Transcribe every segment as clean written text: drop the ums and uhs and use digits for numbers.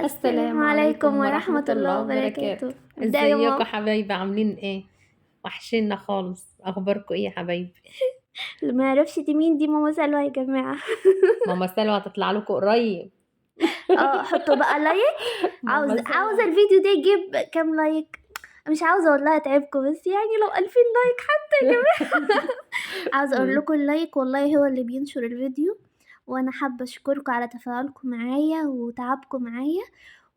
السلام عليكم ورحمة الله وبركاته. ابدأي يا ازيكم يا ماما. حبايبي، عاملين ايه؟ وحشينا خالص. اخباركم ايه يا حبايبي؟ اللي ما يعرفش دي مين، دي ماما سلوى يا جماعة. ماما سلوى هتطلع لكم قريب. حطوا بقى لايك. ماما عاوزة سلوى الفيديو ده يجيب كام لايك؟ مش عاوزة والله اتعبكم، بس يعني لو 2000 لايك حتى يا جماعة. عاوزة اقول لكم اللايك والله هو اللي بينشر الفيديو، وانا حابة اشكركم على تفاعلكم معايا وتعبكم معايا،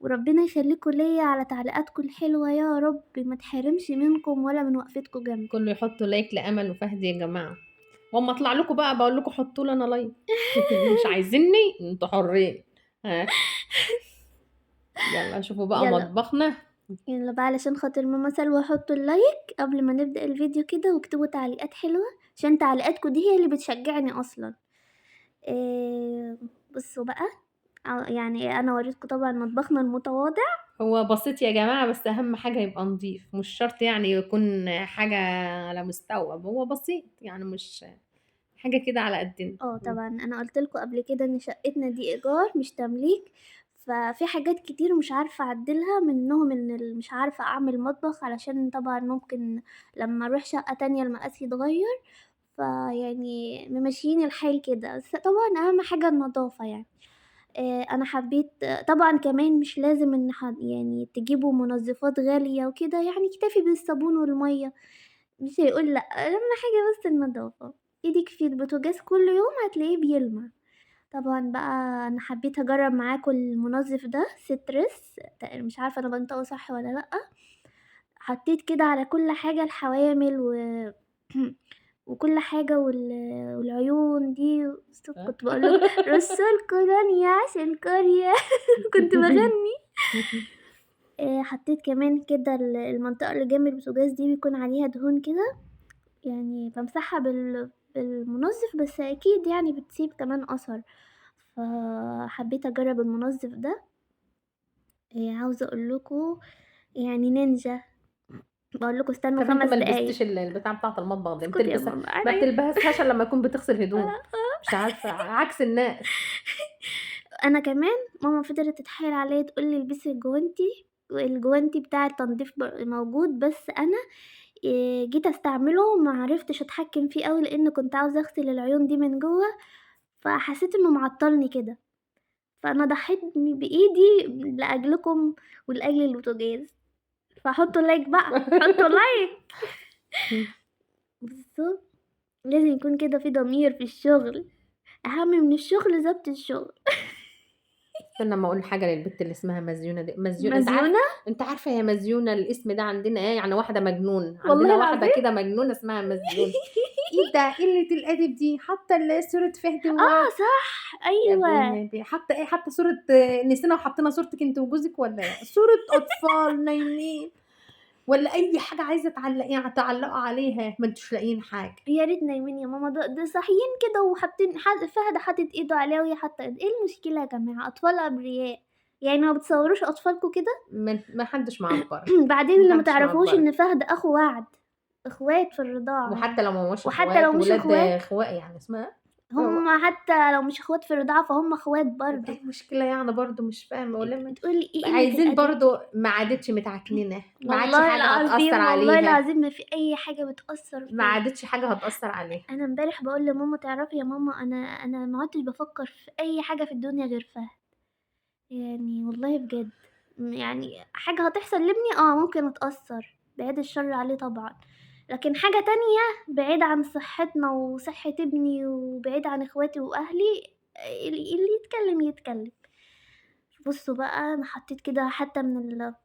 وربنا يخليكم ليا على تعليقاتكم الحلوة يا رب، ما تحرمش منكم ولا من وقفتكم جنبي. كله يحطوا لايك لامل وفهد يا جماعه. واما اطلع لكم بقى بقول لكم حطوا لي انا لايك. مش عايزيني انتوا حرين. ها، يلا شوفوا بقى يلا مطبخنا. يلا بقى علشان خاطر ماما سلوى، حطوا اللايك قبل ما نبدأ الفيديو كده، واكتبوا تعليقات حلوة عشان تعليقاتكم دي هي اللي بتشجعني اصلا. إيه، بصوا بقى، يعني انا وريتكم طبعا مطبخنا المتواضع. هو بسيط يا جماعه، بس اهم حاجه يبقى نظيف، مش شرط يعني يكون حاجه على مستوى، هو بسيط يعني، مش حاجه كده على قدنا. طبعا انا قلت لكم قبل كده ان شقتنا دي ايجار مش تمليك، ففي حاجات كتير مش عارفة اعدلها، منهم ان مش عارفة اعمل مطبخ علشان طبعا ممكن لما اروح شقة تانية المقاس يتغير، فيعني ممشيين الحال كده، بس طبعا اهم حاجة النظافة يعني. انا حبيت طبعا كمان مش لازم ان يعني تجيبوا منظفات غالية وكده، يعني اكتفي بالصابون والمية، مش هيقول لأ، أهم حاجة بس النضافة. ايدك في البوتاجاز كل يوم هتلاقيه بيلمع. طبعا بقى أنا حبيت أجرب معاكم المنظف ده ستريس، مش عارفة أنا بنطقه صح ولا لأ. حطيت كده على كل حاجة الحوامل وكل حاجة والعيون دي، كنت بقولك رسول كولونيا عشان كوريا. كنت بغني. حطيت كمان كده المنطقة اللي جنب البوتاجاز دي بيكون عليها دهون كده، يعني بمسحها بالمنظف، بس اكيد يعني بتسيب كمان اثر، فحبيت اجرب المنظف ده. عاوزه اقول لكم يعني نينجا، بقول لكم استنوا طب انت ما 5 دقايق. لبستش البتاع بتاعه المطبخ دي، اسكت يا بتلبسها؟ ماما ما علي. بتلبسهاش الا لما تكون بتغسل هدوم. مش عارفه، عكس الناس. انا كمان ماما فضلت تتحايل عليا تقول لي البسي الجوانتي، والجوانتي بتاع التنظيف موجود، بس انا جيت استعمله وما عرفتش اتحكم فيه قوي، لان كنت عاوزه اغسل العيون دي من جوه، فحسيت انه معطلني كده، فانا ضحيت بايدي لاجلكم ولاجل البوتاجاز، فحطوا لايك بقى، حطوا لايك. بصوا، لازم يكون كده في ضمير في الشغل، اهم من الشغل ضبط الشغل. استنى اما اقول حاجه للبت اللي اسمها مزيونه دي. مزيونه، انت عارف؟ مزيونة. انت عارفه يا مزيونه الاسم ده عندنا ايه؟ يعني واحده مجنون، والله عندنا واحده العظيم. كده مجنونه اسمها مزيونه. ايه ده؟ قله الادب دي، حاطه صوره فهد صح يا ايوه. بنتي، حاطه ايه؟ حاطه صوره نسينا وحطينا صورتك انت وجوزك، ولا إيه؟ صوره اطفال نايمين، ولا اي حاجه عايزه تعلقوا عليها، ما انتوش لاقيين حاجه. يا ريت نايمين يا ماما، ده صاحيين كده وحاطين فهد حاطط ايده عليها وهي حاطه ايه المشكله يا جماعه؟ اطفال ابرياء، يعني ما بتصوروش اطفالكم كده؟ ما حدش معبر. بعدين ما اللي ما حدش تعرفوش معبر. ان فهد اخو وعد، اخوات في الرضاعه، وحتى لو ما هوش وحتى لو اخوات، مش ولاد اخوات، اخوات يعني اسمها. هو هم حتى لو مش اخوات في الرضاعه فهم اخوات طب ايه برضو. المشكله يعني؟ برضو مش فاهمه، ولا تقولي ايه قله عايزين الادب برضو؟ دي؟ ما عادتش متعكننه، ما عادش والله حاجه هتاثر العظيم والله عليها. العظيم ما في اي حاجه بتاثر ما فيا. عادتش حاجه هتاثر عليها. انا امبارح بقول لماما تعرفي يا ماما، انا ما عدتش بفكر في اي حاجه في الدنيا غير فهد، يعني والله بجد، يعني حاجه هتحصل لابني ممكن اتاثر، بعيد الشر عليه طبعا، لكن حاجه تانية بعيد عن صحتنا وصحه ابني وبعيد عن اخواتي واهلي، اللي يتكلم يتكلم. بصوا بقى، انا حطيت كده حتى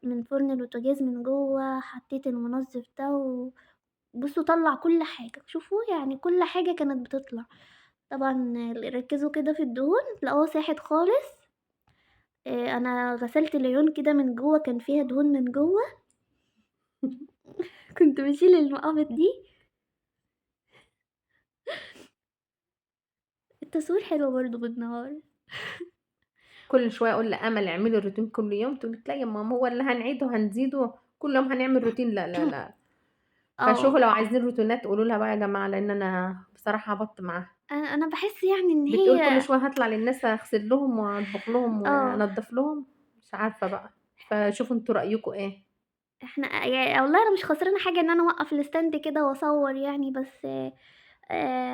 من فرن البوتاجاز من جوه، حطيت المنظف ده بصوا طلع كل حاجه، شوفوا يعني كل حاجه كانت بتطلع. طبعا ركزوا كده في الدهون تلاقوها ساحت خالص. انا غسلت العيون كده من جوه، كان فيها دهون من جوه. كنت بشيل المقابض دي. التصوير حلو برضو بالنهار. كل شويه اقول لامل اعملي الروتين كل يوم، تقول لي لا يا ماما، هو اللي هنعيده هنزيده كل يوم هنعمل روتين؟ لا لا لا. اه فشوفوا لو عايزين روتينات قولوا لها بقى يا جماعه، لان انا بصراحه هبط معاها. انا بحس يعني ان بتقول كل هي شويه هطلع للناس اغسل لهم واطبخ لهم اه وانضف لهم. مش عارفة بقى، فشوفوا أنتم رأيكم إيه. إحنا والله أنا مش خسرانة حاجة إن أنا أوقّف الstand كده وأصوّر يعني، بس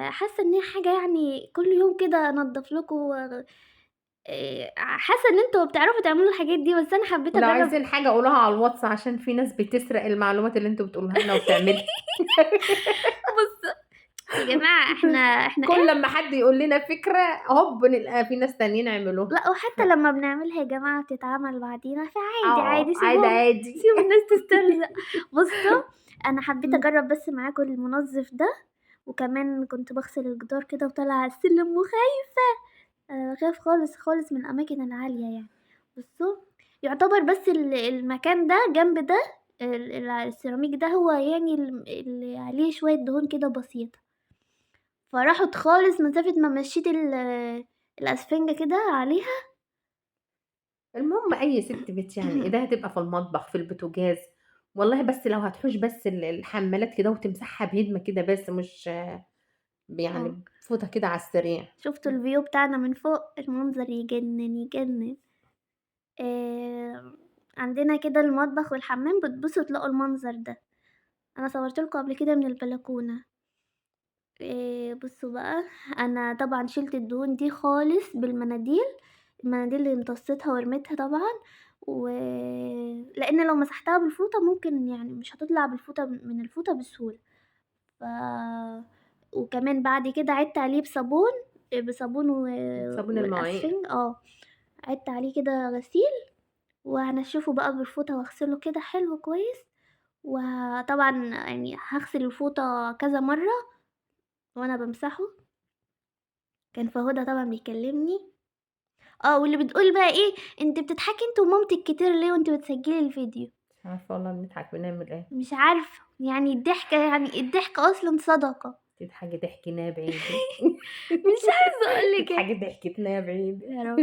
حاسة إن هي حاجة يعني كل يوم كده أنضّف لكم حاسة إن أنتم بتعرفوا تعملوا الحاجات دي، بس أنا حبيت ولو أجرّب. عايزين حاجة قولوها على الواتس عشان في ناس بتسرق المعلومات اللي أنتم بتقولوها لنا وبتعملها. بُصّوا يا جماعة إحنا كل إيه، لمّا حد يقول لنا فكرة هوب نلقى في ناس تانيين عملوها. لأ ف وحتى لمّا بنعملها يا جماعة بتتعمل بعدينا، فعادي، عادي عادي، سيبوهم، عادي. سيبوا الناس تسترزق. بُصّوا أنا حبيت أجرّب بس معاكم المنظف ده، وكمان كنت باغسل الجدار كده وطالعة على السلم وخايفة، باخاف خالص، خالص من الأماكن العالية يعني. بُصّوا يعتبر بس المكان ده جنب ده السيراميك ده هو يعني اللي عليه شوية دهون كده بسيطة، فراحت خالص مسافة ما مشيت الأسفنجة كده عليها. المهم أي سِت بيت يعني إيديها تبقى في المطبخ، في البوتاجاز، والله بس لو هتحوش بس الحمّالات كده وتمسحها بهدمة كده بس مش آه. يعني بفوطة كده على السريع. شُفتوا الview بتاعنا من فوق، المنظر يجنن، يجنن. عندنا كده المطبخ والحمام بتبصوا تلاقوا المنظر ده، أنا صورت لكم قبل كده من البلكونة. بصوا بقى، أنا طبعًا شِلت الدهون دي خالص بالمناديل، المناديل اللي امتصيتها ورميتها طبعًا، لإن لو مسحتها بالفوطة ممكن يعني مش هتطلع من الفوطة بسهولة. ف وكمان بعد كده عِدت عليه بصابون، بصابون صابون المواعين. وأسفنج عِدت عليه كده غسيل، وهانشّفه بقى بالفوطة واغسله كده حلو كويس، وطبعًا يعني هاغسل الفوطة كذا مرّة وأنا بامسحه. كان فهدى طبعًا بيكلمني، واللي بتقول بقى إيه، أنتِ بتضحكي أنتِ ومامتِك كتير ليه وأنتِ بتسجّلي الفيديو؟ مش عارفة والله بنضحك بنعمل إيه. مش عارفة، يعني الضحك أصلًا صدقة. تضحكي ضحكنا بعيد. مش عايزة أقول لِك إيه. تضحكي ضحكتنا بعيد. يا رب،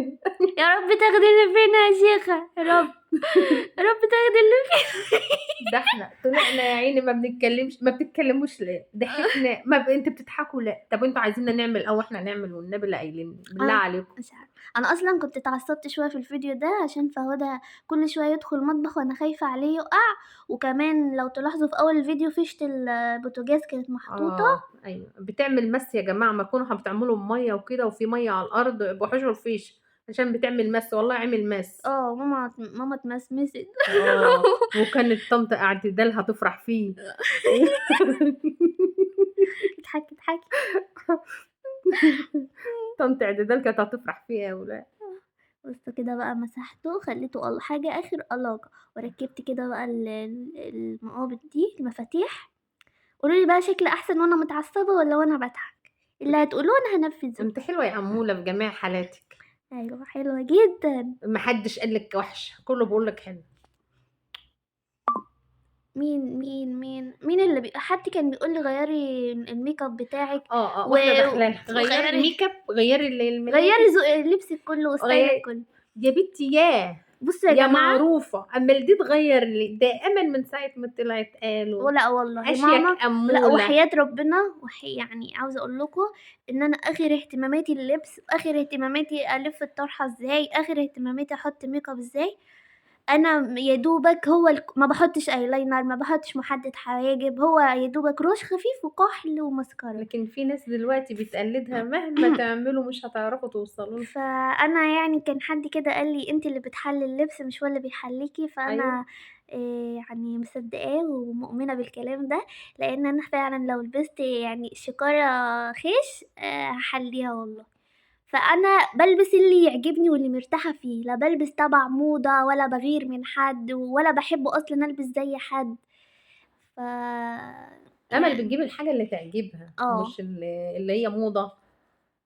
يا رب تاخدي اللي فينا يا شيخة، يا رب، يا رب تاخدي اللي فينا. ده إحنا طلعنا يا عيني ما بتتكلموش ليه؟ ضحكنا ما أنتم بتضحكوا ليه؟ طب أنتم عايزيننا نعمل وإحنا هنعمل والنبي لا قايلين بالله أنا عليكم. مش عارفة، أنا أصلًا كنت اتعصبت شوية في الفيديو ده عشان فهدى كل شوية يدخل المطبخ وأنا خايفة عليه يُقع، وكمان لو تلاحظوا في أول الفيديو فيشة البوتاجاز كانت محطوطة. أيوه، بتعمل مَس يا جماعة أمّا تكونوا بتعملوا بمَيّة وكده وفي مَيّة على الأرض ابقوا حشوا الفيش عشان بتعمل مَس، والله عمل مَس. ماما اتمسمست. وكانت طنط اعتدال هتفرح فيه. اضحكي، اضحكي. طنط اعتدال كانت هتفرح فيه أوي. بس كده بقى مسحته خلّيته حاجة آخر ألاقة، وركّبت كده بقى المقابض دي، المفاتيح. قولوا لي بقى شكلي أحسن وأنا متعصبة والّا وأنا باضحك؟ اللي هتقولوه أنا هانفّذه. أنتِ حلوة يا أمولة في جميع حالاتِك، أيوه حلوة جدًا. ما حدش قال لِك وحشة، كلّه بيقول لِك حلوة. مين اللي حد كان بيقول لي غيّري الmakeup بتاعِك و واحدة داخلة لها غيّري وغيّري الmakeup غيّري الملاية. غيّري لبسِك كلّه وستايلِك غيّري كلّه. يا بنتي ياه! بُصّوا يا يا جماعة، معروفة، أمّا دي تغيّر دائمًا من ساعة ما طلعت قالوا لأ والله ماما، أشيك لأ أمولة. وحياة ربنا يعني عاوزة أقول لكم إن أنا آخر اهتماماتي اللبس، آخر اهتماماتي ألِف الطرحة إزاي، آخر اهتماماتي أحط makeup إزاي. أنا يا دوبك هو ما باحطش eyeliner، ما باحطش محدد حواجب، هو يا دوبك روج خفيف وكحل وماسكارا. لكن في ناس دلوقتي بتقلدها مهما تعملوا مش هتعرفوا توصلوا لها. فأنا يعني كان حد كده قال لي: "أنتِ اللي بتحلّي اللبس مش هو اللي بيحلّيكِ." أيوه. فأنا يعني مصدّقاه ومؤمنة بالكلام ده، لإن أنا فعلًا لو لبست يعني شكارة خيش هاحلّيها والله. فأنا بالبس اللي يعجبني واللي مرتاحة فيه، لا بالبس تبع موضة ولا باغير من حد ولا باحب أصلًا ألبس زي حد. ف أمل يعني بتجيب الحاجة اللي تعجبها، آه، مش اللي هي موضة.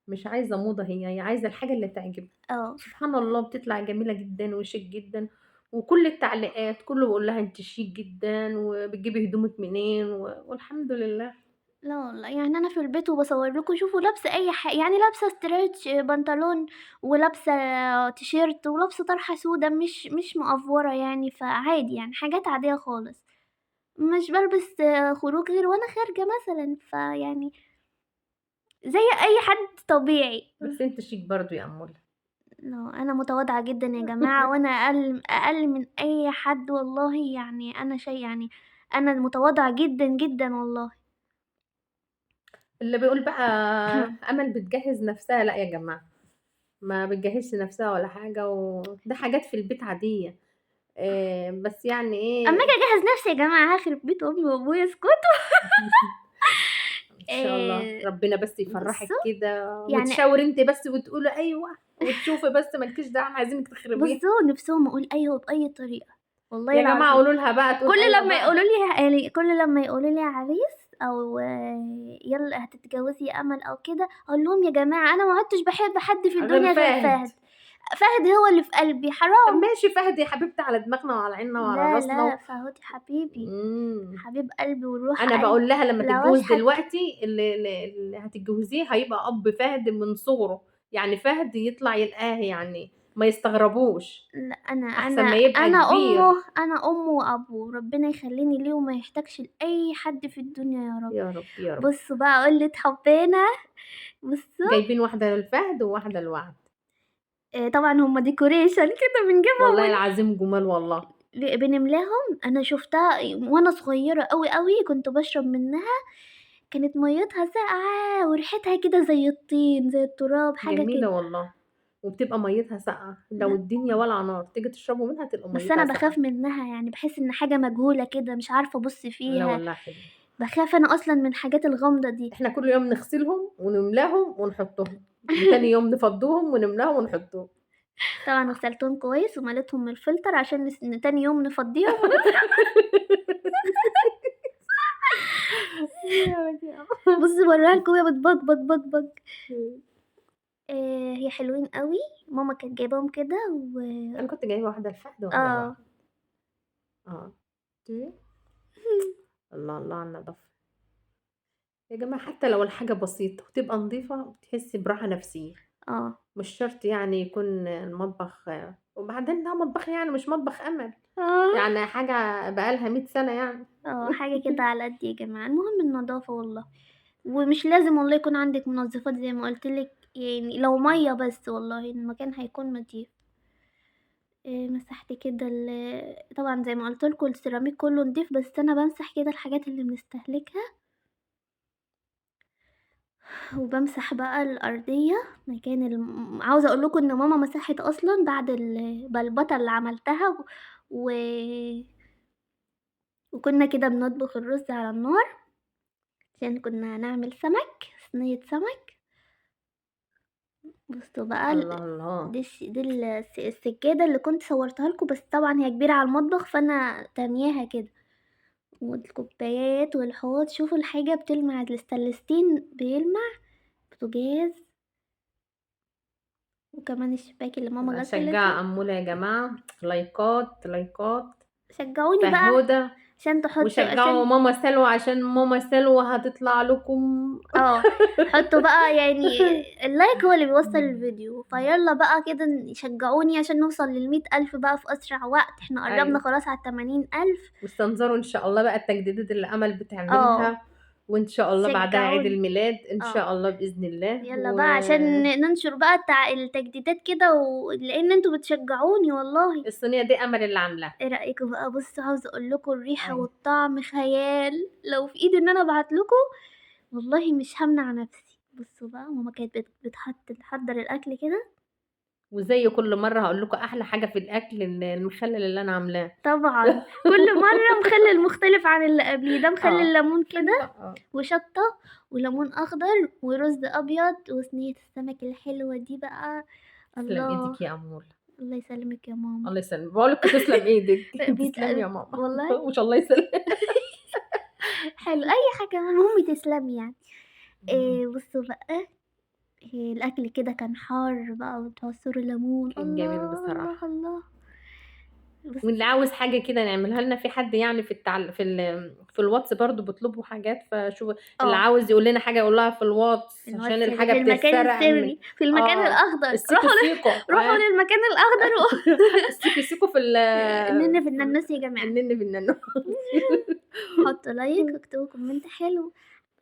مش عايزة موضة هي عايزة الحاجة اللي تعجبها. آه. سبحان الله بتطلع جميلة جدًا وشيك جدًا، وكل التعليقات كله بيقول لها أنتِ شيك جدًا، وبتجيبي هدومِك منين، والحمد لله. لا والله، يعني أنا في البيت وباصور لكم شوفوا لابسة أي يعني لابسة stretch بنطلون ولابسة تيشيرت ولابسة طرحة سودا مش مأفورة يعني، فعادي يعني حاجات عادية خالص، مش بالبس خروج غير وأنا خارجة مثلًا، فيعني زي أي حد طبيعي. بس أنتِ شيك برضه يا أمولة. أنا متواضعة جدًا يا جماعة، وأنا أقل من أي حد والله، يعني أنا يعني أنا متواضعة جدًا، جدًا والله. اللي بيقول بقى أمل بتجهّز نَفْسها، لأ يا جماعة، ما بتجهّزش نَفْسها ولا حاجة، وده حاجات في البيت عادية. بس يعني أمّا إيه. آجي أجهّز نفسي يا جماعة هاخرب بيت أمي وأبويا اسكتوا. إن شاء الله ربنا بس يفرّحِك بُصّوا كده، يعني وتشاوري أنتِ بس وتقولي أيوه، وتشوفي بس ما لكيش دعوة، إحنا عايزينِك تخربيها. نِفْسهم أقول أيوه بأي طريقة، والله يا جماعة العظيم. قولوا لها بقى تقول كل أيوه لمّا بقى. يقولوا لي يعني كل لمّا يقولوا لي عريس أو يالّا هتتجوزي يا أمل أو كده، أقول لهم يا جماعة أنا ما عُدتش باحب حد في غير الدنيا غير فهد. فهد، فهد هو اللي في قلبي طب حرام. ماشي فهد يا حبيبتي على دماغنا وعلى عيننا وعلى لا، راسنا لا، فهد حبيبي، إمم. حبيب قلبي وروح أنا قلبي، باقول لها لمّا لا تتجوز واشحت. دلوقتي اللي هتتجوزيه هيبقى أب فهد من صغره، يعني فهد يطلع يلقاه يعني ما يستغربوش، لأ أنا أحسن أنا ما يبقى أنا كبير. أمه، أنا أمه وأبوه، ربنا يخلّيني ليه وما يحتاجش لأي حد في الدنيا يا رب. يا رب، يا رب. بُصّوا بقى قلة حُبّنا، بُصّوا جايبين واحدة لفهد وواحدة لوعد. طبعًا هُم decoration كده بنجيبهم والله العظيم جُمال والله. بنملاهم. أنا شُفتها وأنا صغيّرة أوي، أوي، كنت باشرب منها، كانت مَيّتها ساقعة وريحتها كده زي الطين، زي التراب، حاجة جميلة كده. والله، وبتبقى مَيّتها ساقعة، لو لأ، الدنيا والعة نار تيجي تشربوا منها تبقى بس أنا مَيّتها باخاف ساقعة. منها، يعني باحس إن حاجة مجهولة كده، مش عارفة أبُص لا فيها، والله حلوة. باخاف أنا أصلًا من الحاجات الغامضة دي. إحنا كل يوم نغسلهم ونملاهم ونحطهم، وتاني يوم نفضّوهم ونملاهم ونحطهم. طبعًا غسلتهم كويس ومليتهم من الفلتر عشان تاني يوم نفضّيهم بُصّي باورّيها لكم وهي بتبقبق بقبق. هي حلوين أوي، ماما كانت جايباهم كده أنا كنت جايبة واحدة لفهد وواحدة آه. لوحدي. آه. شُفتِ؟ الله، الله على النضافة. يا جماعة حتى لو الحاجة بسيطة وتبقى نضيفة بتحسّي براحة نفسية، آه، مش شرط يعني يكون المطبخ. وبعدين ده مطبخي يعني مش مطبخ أمل، آه، يعني حاجة بقى لها 100 سَنة يعني. حاجة كده على قدّي يا جماعة، المهم النضافة والله، ومش لازم والله يكون عندِك منظفات زي ما قُلت لِك، يعني لو مَيّة بس والله المكان هيكون نضيف. مسحت كده طبعًا زي ما قُلت لكم السيراميك كلّه نضيف، بس أنا بامسح كده الحاجات اللي بنستهلكها، وبامسح بقى الأرضية مكان عاوزة أقول لكم إن ماما مسحت أصلًا بعد البلبطة اللي عملتها و وكنا كده بنطبخ الرز على النار، عشان كنا هنعمل سمك، صينية سمك. بُصّوا بقى الله، الله. دي السجادة اللي كنت صورتها لكم، بس طبعًا هي كبيرة على المطبخ فأنا تانياها كده، والكوبايات والحوض، شوفوا الحاجة بتلمع، الستانلستين بيلمع، بوتاجاز، وكمان الشباك اللي ماما غسلته. أشجّع أمولة يا جماعة، لايكات، لايكات. شجعوني بقى فهّودة. عشان تحطوا وشجّعوا عشان ماما سلوى عشان ماما سلوى هتطلع لكم. حطّوا بقى يعني اللايك هو اللي بيوصّل الفيديو، فيالّا بقى كده شجعوني عشان نوصل ل100,000 بقى في أسرع وقت، إحنا قرّبنا أيوه. خلاص على ال80,000. واستنظروا إن شاء الله بقى التجديدات اللي أمل آه، بتعملها، وإن شاء الله بعدها عيد شجعوني، الميلاد إن آه. شاء الله بإذن الله. يالّا بقى عشان ننشر بقى التجديدات كده لإن أنتم بتشجعوني والله. الصينية دي أمل اللي عاملاها. إيه رأيكم بقى؟ بُصّوا عاوزة أقول لكم الريحة أيوه. والطعم خيال، لو في إيدي إن أنا أبعت لكم والله مش هامنع نفسي. بُصّوا بقى ماما كانت تحضّر الأكل كده. وزي كل مرّة هاقول لكم أحلى حاجة في الأكل المخلل اللي أنا عاملاه. طبعًا، كل مرّة مخلِّل مختلف عن اللي قبليه، ده مخلِّل آه. ليمون كده حلوة وشطة وليمون أخضر ورُز أبيض وصينية السمك الحلوة دي بقى، تسلم الله! إيدِك يا أمولة. الله يسلمِك يا ماما. الله يسلمِك، باقول لِك تسلم إيدِك. بيت تسلمي يا ماما. والله مش الله يسلمِك. حلو، أي حاجة المهم تسلمي يعني. إمم. بُصّوا بقى، الأكل كده كان حار بقى وتعصروا ليمون، كان جميل الله، الله، بصراحة. الله. واللي بُصّي عاوز حاجة كده نعملها لنا، في حد يعني في الواتس برضه بيطلبوا حاجات، اللي آه. عاوز يقول لنا حاجة يقول لها في الواتس عشان الواتساب الحاجة في المكان بتتسرق من. السري، في المكان الأخضر، السيكو سيكو روحوا للمكان الأخضر السيكو سيكو النِّني في في النانوس يا جماعة. النِّن في النانوس. حطّوا لايك واكتبوا كومنت حلو.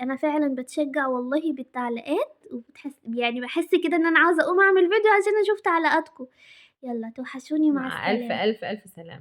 أنا فعلًا باتشجّع والله بالتعليقات، يعني باحس كده إن أنا عاوزة أقوم أعمل فيديو عشان أشوف تعليقاتكم. يالّا توحشوني، مع مع ألف، السلامة. ألف، ألف سلامة.